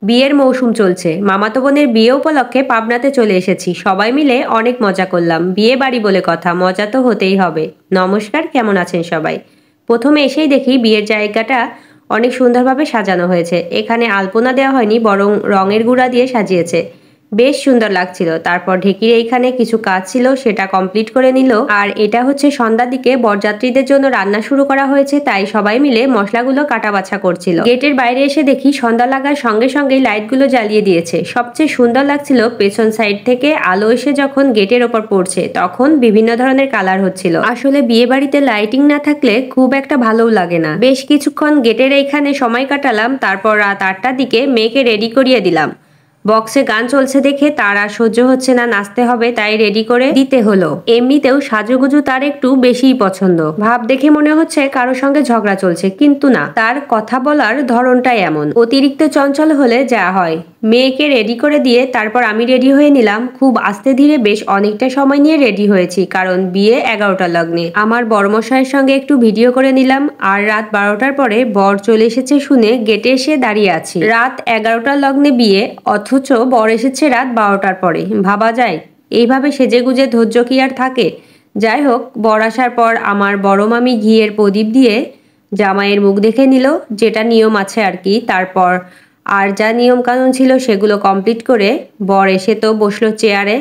বিয়ের মৌসুম চলছে, মামাতো বোনের বিয়ে উপলক্ষে পাবনাতে চলে এসেছি। সবাই মিলে অনেক মজা করলাম। বিয়ে বাড়ি বলে কথা, মজা তো হতেই হবে। নমস্কার, কেমন আছেন সবাই? প্রথমে এসেই দেখি বিয়ের জায়গাটা অনেক সুন্দরভাবে সাজানো হয়েছে। এখানে আলপনা দেওয়া হয়নি, বরং রঙের গুঁড়া দিয়ে সাজিয়েছে। বেশ সুন্দর লাগছিল। তারপর ঢেকির এইখানে কিছু কাজ ছিল, সেটা কমপ্লিট করে নিল। আর এটা হচ্ছে সন্ধ্যার দিকে বরযাত্রীদের জন্য রান্না শুরু করা হয়েছে, তাই সবাই মিলে মশলাগুলো কাটা বাছা করছিল। গেটের বাইরে এসে দেখি সন্ধ্যা লাগার সঙ্গে সঙ্গেই লাইটগুলো জ্বালিয়ে দিয়েছে। সবচেয়ে সুন্দর লাগছিল পেছন সাইড থেকে আলো এসে যখন গেটের ওপর পড়ছে, তখন বিভিন্ন ধরনের কালার হচ্ছিল। আসলে বিয়ে বাড়িতে লাইটিং না থাকলে খুব একটা ভালোও লাগে না। বেশ কিছুক্ষণ গেটের এইখানে সময় কাটালাম। তারপর রাত 8টার দিকে মেয়েকে রেডি করিয়ে দিলাম। বক্সে গান চলছে দেখে তার আর সহ্য হচ্ছে না, নাচতে হবে, তাই রেডি করে দিতে হলো। এমনিতেও সাজুগুজু তার একটু বেশিই পছন্দ। ভাব দেখে মনে হচ্ছে কারোর সঙ্গে ঝগড়া চলছে, কিন্তু না, তার কথা বলার ধরনটাই এমন। অতিরিক্ত চঞ্চল হলে যা হয়। মেয়েকে রেডি করে দিয়ে তারপর আমি রেডি হয়ে নিলাম। খুব আস্তে ধীরে বেশ অনেকটা সময় নিয়ে রেডি হয়েছি, কারণ বিয়ে 11টার লগ্নে। আমার বরমশাইয়ের সঙ্গে একটু ভিডিও করে নিলাম। আর রাত 12টার পরে বর চলে এসেছে শুনে গেটে এসে দাঁড়িয়ে আছি। রাত 11টার লগ্নে বিয়ে, অথচ বর এসেছে রাত 12টার পরে। ভাবা যায় এইভাবে সেজেগুজে ধৈর্য কি আর থাকে? যাই হোক, বর আসার পর আমার বড় মামি ঘিয়ের প্রদীপ দিয়ে জামাইয়ের মুখ দেখে নিল, যেটা নিয়ম আছে আর কি। তারপর আর যা নিয়ম কানুন ছিল সেগুলো কমপ্লিট করে বর এসে তো বসলো চেয়ারে।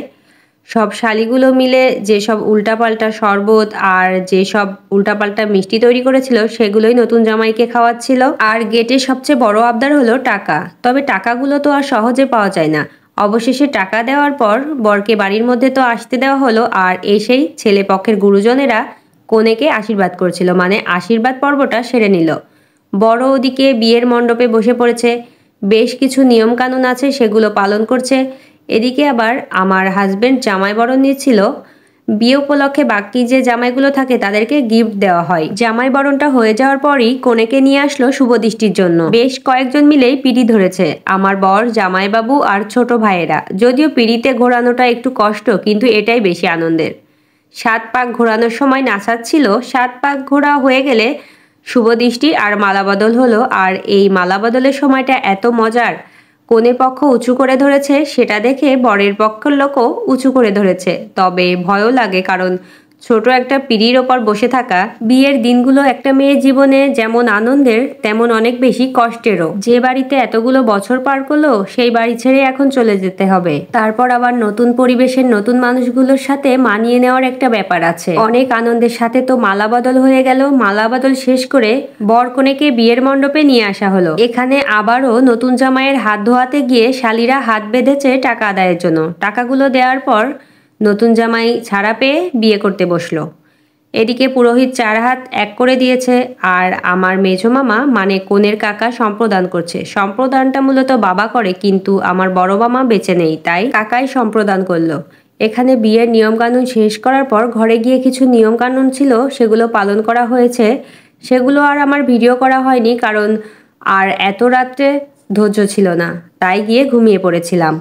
সব শালিগুলো মিলে যেসব উল্টাপাল্টা শরবত আর যেসব উল্টাপাল্টা মিষ্টি তৈরি করেছিল, সেগুলোই নতুন জামাইকে খাওয়াচ্ছিল। আর গেটের সবচেয়ে বড় আবদার হলো টাকা। তবে টাকাগুলো তো আর সহজে পাওয়া যায় না। অবশেষে টাকা দেওয়ার পর বরকে বাড়ির মধ্যে তো আসতে দেওয়া হলো। আর এসেই ছেলে পক্ষের গুরুজনেরা কনেকে আশীর্বাদ করছিল, মানে আশীর্বাদ পর্বটা সেরে নিল। বড় ওদিকে বিয়ের মণ্ডপে বসে পড়েছে। বেশ কিছু নিয়ম কানুন আছে, সেগুলো পালন করছে। এদিকে আবার আমার হাজবেন্ড জামাই বরণ নিচ্ছিল। বিয়ে উপলক্ষে বাকি যে জামাইগুলো থাকে তাদেরকে গিফট দেওয়া হয়। জামাই বরণটা হয়ে যাওয়ার পরই কনেকে নিয়ে আসলো শুভ দৃষ্টির জন্য। বেশ কয়েকজন মিলেই পিঁড়ি ধরেছে, আমার বর, জামাইবাবু আর ছোট ভাইয়েরা। যদিও পিঁড়িতে ঘোরানোটা একটু কষ্ট, কিন্তু এটাই বেশি আনন্দের। 7 পাক ঘোরানোর সময় নাচাচ্ছিল। 7 পাক ঘোরা হয়ে গেলে শুভ দৃষ্টি আর মালা বদল হলো। আর এই মালা বদলের সময়টা এত মজার। কনে পক্ষ উঁচু করে ধরেছে, সেটা দেখে বরের পক্ষের লোকও উঁচু করে ধরেছে। তবে ভয়ও লাগে, কারণ ছোট একটা পিঁড়ির ওপর বসে থাকা। বিয়ের দিনগুলো একটা মেয়ের জীবনে যেমন আনন্দের, তেমন অনেক বেশি কষ্টেরও। যে বাড়িতে এতগুলো বছর পার করলো, সেই বাড়ি ছেড়ে এখন চলে যেতে হবে। তারপর আবার নতুন পরিবেশের নতুন মানুষগুলোর সাথে মানিয়ে নেওয়ার একটা ব্যাপার আছে। অনেক আনন্দের সাথে তো মালা বদল হয়ে গেল। মালা বদল শেষ করে বর কনেকে বিয়ের মণ্ডপে নিয়ে আসা হলো। এখানে আবারও নতুন জামাইয়ের হাত ধোয়াতে গিয়ে শালিরা হাত বেঁধেছে টাকা আদায়ের জন্য। টাকাগুলো দেওয়ার পর নতুন জামাই ছাড়া পেয়ে বিয়ে করতে বসলো। এদিকে পুরোহিত 4 হাত এক করে দিয়েছে। আর আমার মেজো মামা, মানে কনের কাকা, সম্প্রদান করছে। সম্প্রদানটা মূলত বাবা করে, কিন্তু আমার বড় মামা বেঁচে নেই, তাই কাকাই সম্প্রদান করলো। এখানে বিয়ের নিয়মকানুন শেষ করার পর ঘরে গিয়ে কিছু নিয়মকানুন ছিল, সেগুলো পালন করা হয়েছে। সেগুলো আর আমার ভিডিও করা হয়নি, কারণ আর এত রাত্রে ধৈর্য ছিল না, তাই গিয়ে ঘুমিয়ে পড়েছিলাম।